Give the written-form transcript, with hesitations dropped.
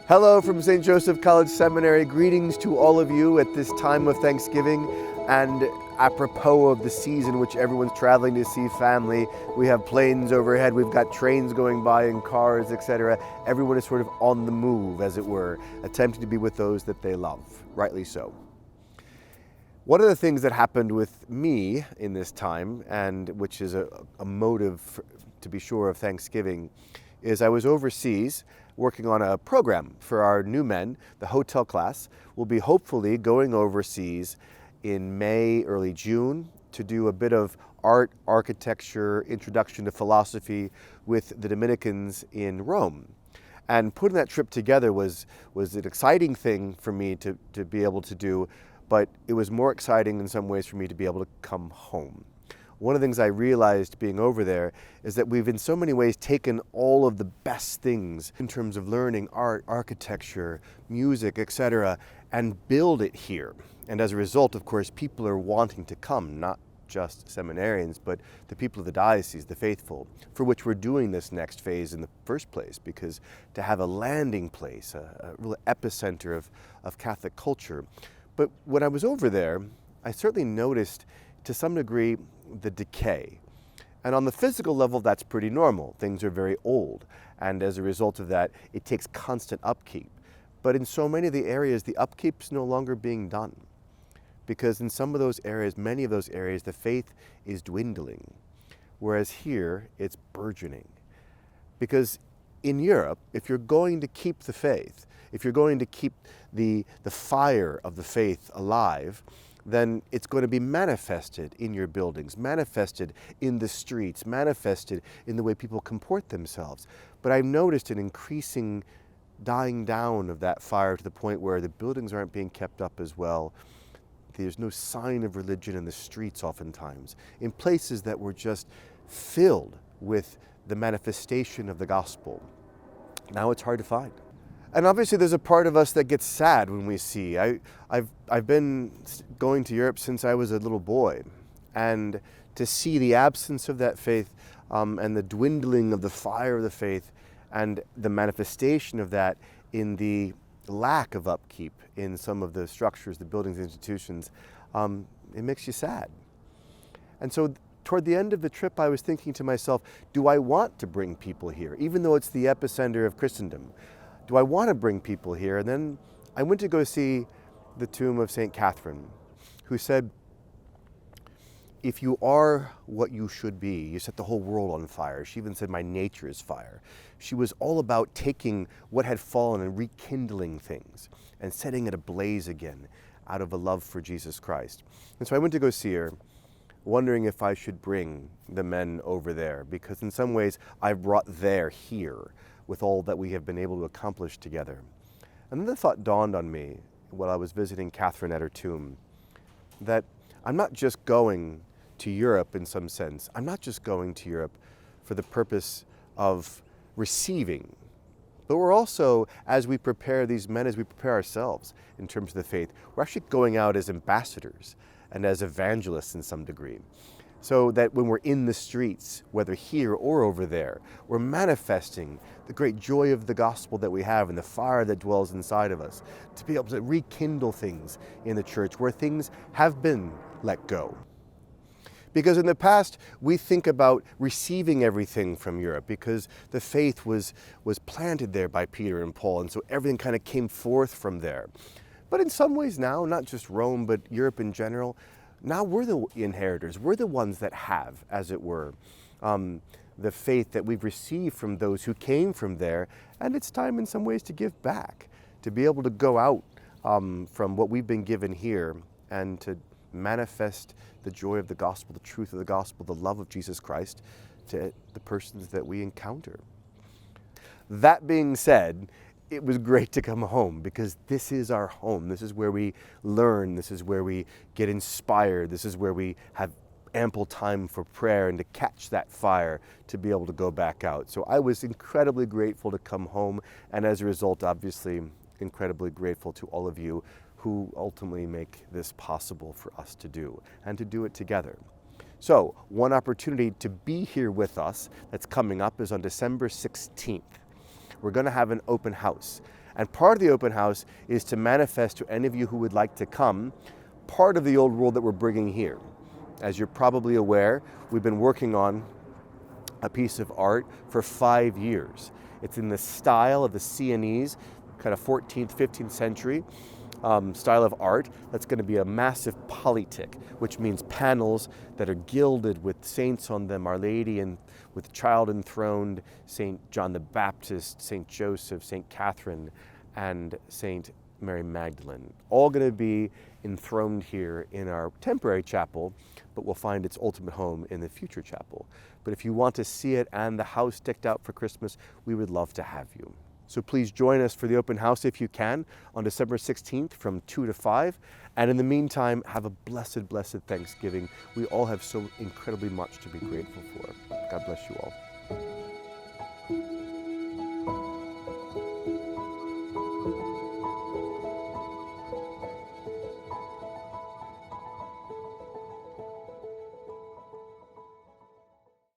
Hello from St. Joseph College Seminary. Greetings to all of you at this time of Thanksgiving. And apropos of the season which everyone's traveling to see family, we have planes overhead, we've got trains going by and cars, etc. Everyone is sort of on the move, as it were, attempting to be with those that they love, rightly so. One of the things that happened with me in this time, and which is a motive, to be sure, of Thanksgiving, is I was overseas working on a program for our new men. The hotel class will be hopefully going overseas in May, early June, to do a bit of art, architecture, introduction to philosophy with the Dominicans in Rome. And putting that trip together was an exciting thing for me to be able to do, but it was more exciting in some ways for me to be able to come home. One of the things I realized being over there is that we've in so many ways taken all of the best things in terms of learning art, architecture, music, etc., and build it here. And as a result, of course, people are wanting to come, not just seminarians, but the people of the diocese, the faithful, for which we're doing this next phase in the first place, because to have a landing place, a real epicenter of Catholic culture. But when I was over there, I certainly noticed to some degree the decay. And on the physical level, that's pretty normal. Things are very old. And as a result of that, it takes constant upkeep. But in so many of the areas, the upkeep's no longer being done. Because in some of those areas, many of those areas, the faith is dwindling. Whereas here, it's burgeoning. Because in Europe, if you're going to keep the faith, if you're going to keep the fire of the faith alive, then it's going to be manifested in your buildings, manifested in the streets, manifested in the way people comport themselves. But I've noticed an increasing dying down of that fire to the point where the buildings aren't being kept up as well. There's no sign of religion in the streets oftentimes, in places that were just filled with the manifestation of the gospel. Now it's hard to find. And obviously there's a part of us that gets sad when we see. I've been going to Europe since I was a little boy, and to see the absence of that faith and the dwindling of the fire of the faith and the manifestation of that in the lack of upkeep in some of the structures, the buildings, institutions, it makes you sad. And so toward the end of the trip, I was thinking to myself, do I want to bring people here, even though it's the epicenter of Christendom? Do I want to bring people here? And then I went to go see the tomb of St. Catherine, who said, if you are what you should be, you set the whole world on fire. She even said, my nature is fire. She was all about taking what had fallen and rekindling things and setting it ablaze again out of a love for Jesus Christ. And so I went to go see her, wondering if I should bring the men over there, because in some ways I've brought their here with all that we have been able to accomplish together. And then the thought dawned on me while I was visiting Catherine at her tomb, that I'm not just going to Europe in some sense. I'm not just going to Europe for the purpose of receiving, but we're also, as we prepare these men, as we prepare ourselves in terms of the faith, we're actually going out as ambassadors and as evangelists in some degree. So that when we're in the streets, whether here or over there, we're manifesting the great joy of the gospel that we have and the fire that dwells inside of us, to be able to rekindle things in the church where things have been let go. Because in the past, we think about receiving everything from Europe because the faith was planted there by Peter and Paul, and so everything kind of came forth from there. But in some ways now, not just Rome, but Europe in general, now we're the inheritors. We're the ones that have, as it were, the faith that we've received from those who came from there. And it's time in some ways to give back, to be able to go out from what we've been given here and to manifest the joy of the gospel, the truth of the gospel, the love of Jesus Christ to the persons that we encounter. That being said, it was great to come home because this is our home. This is where we learn. This is where we get inspired. This is where we have ample time for prayer and to catch that fire to be able to go back out. So I was incredibly grateful to come home, and as a result, obviously, incredibly grateful to all of you who ultimately make this possible for us to do, and to do it together. So one opportunity to be here with us that's coming up is on December 16th. We're going to have an open house. And part of the open house is to manifest to any of you who would like to come part of the old world that we're bringing here. As you're probably aware, we've been working on a piece of art for 5 years. It's in the style of the Sienese, kind of 14th, 15th century style of art. That's going to be a massive polytic, which means panels that are gilded with saints on them, Our Lady and with the Child enthroned, St. John the Baptist, St. Joseph, St. Catherine, and St. Mary Magdalene. All going to be enthroned here in our temporary chapel, but will find its ultimate home in the future chapel. But if you want to see it and the house decked out for Christmas, we would love to have you. So please join us for the open house if you can on December 16th from 2 to 5. And in the meantime, have a blessed, blessed Thanksgiving. We all have so incredibly much to be grateful for. God bless you all.